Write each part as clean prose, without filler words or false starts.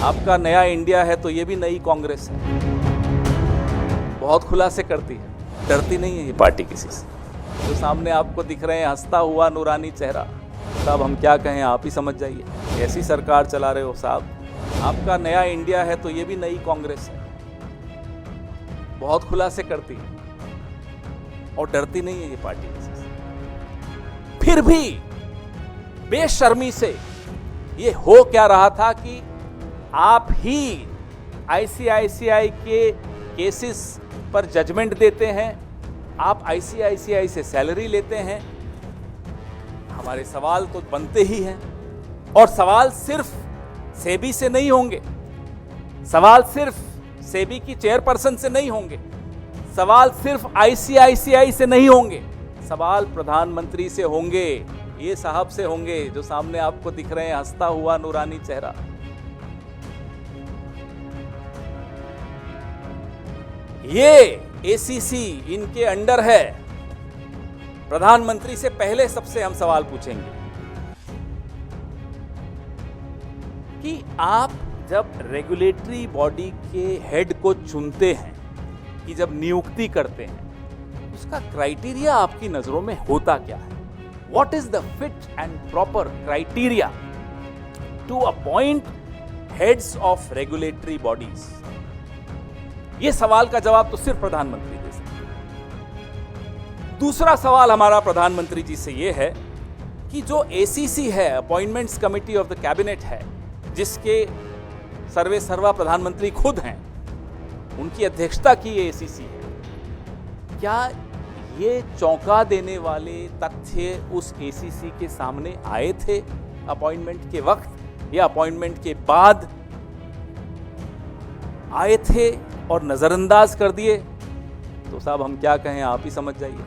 आपका नया इंडिया है तो ये भी नई कांग्रेस है। बहुत खुलासे करती है, डरती नहीं है ये पार्टी किसी से। जो सामने आपको दिख रहे हैं हंसता हुआ नूरानी चेहरा, साहब हम क्या कहें, आप ही समझ जाइए। ऐसी सरकार चला रहे हो साहब। आपका नया इंडिया है तो ये भी नई कांग्रेस है। बहुत खुलासे करती है और डरती नहीं है ये पार्टी किसी से। फिर भी बेशर्मी से ये हो क्या रहा था कि आप ही आईसीआईसीआई के केसेस पर जजमेंट देते हैं, आप आईसीआईसीआई से सैलरी लेते हैं। हमारे सवाल तो बनते ही हैं, और सवाल सिर्फ सेबी से नहीं होंगे, सवाल सिर्फ सेबी की चेयरपर्सन से नहीं होंगे, सवाल सिर्फ आईसीआईसीआई से नहीं होंगे, सवाल प्रधानमंत्री से होंगे, ये साहब से होंगे जो सामने आपको दिख रहे हैं हंसता हुआ नूरानी चेहरा। ये एसीसी इनके अंडर है। प्रधानमंत्री से पहले सबसे हम सवाल पूछेंगे कि आप जब रेगुलेटरी बॉडी के हेड को चुनते हैं, कि जब नियुक्ति करते हैं, उसका क्राइटेरिया आपकी नजरों में होता क्या है? What is the fit and proper criteria to appoint heads of regulatory bodies? ये सवाल का जवाब तो सिर्फ प्रधानमंत्री दे सकते हैं। दूसरा सवाल हमारा प्रधानमंत्री जी से ये है कि जो एसीसी है, appointments committee of the cabinet है, जिसके सर्वे सर्वा प्रधानमंत्री खुद हैं, उनकी अध्यक्षता की ये एसीसी है, क्या ये चौंका देने वाले तथ्य उस एसीसी के सामने आए थे अपॉइंटमेंट के वक्त या अपॉइंटमेंट के बाद आए थे और नजरअंदाज कर दिए? तो साहब हम क्या कहें, आप ही समझ जाइए।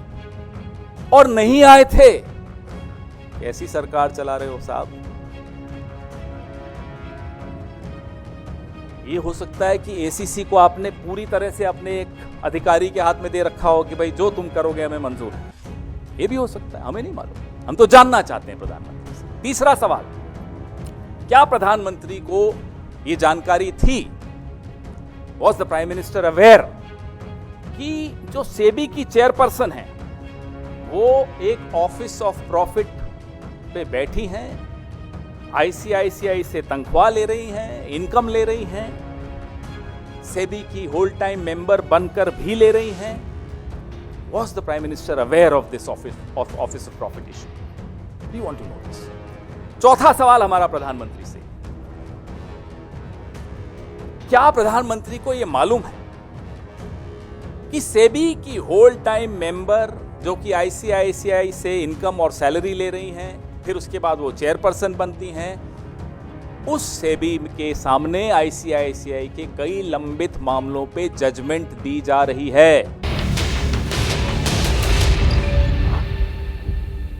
और नहीं आए थे, कैसी सरकार चला रहे हो साहब। ये हो सकता है कि एसीसी को आपने पूरी तरह से अपने एक अधिकारी के हाथ में दे रखा हो कि भाई जो तुम करोगे हमें मंजूर है। ये भी हो सकता है, हमें नहीं मालूम, हम तो जानना चाहते हैं प्रधानमंत्री से। तीसरा सवाल, क्या प्रधानमंत्री को ये जानकारी थी, was the prime minister aware कि जो सेबी की चेयरपर्सन है वो एक ऑफिस ऑफ प्रॉफिट पे बैठी हैं, आईसीआईसीआई से तनख्वाह ले रही हैं, इनकम ले रही हैं, सेबी की होल टाइम मेंबर बनकर भी ले रही हैं? Was the Prime Minister aware of this office of profit issue? We want to know this. चौथा सवाल हमारा प्रधानमंत्री से, क्या प्रधानमंत्री को यह मालूम है कि सेबी की होल टाइम मेंबर जो कि आईसीआईसीआई से इनकम और सैलरी ले रही हैं, फिर उसके बाद वो चेयरपर्सन बनती हैं, उस सेबी के सामने आईसीआईसीआई के कई लंबित मामलों पे जजमेंट दी जा रही है?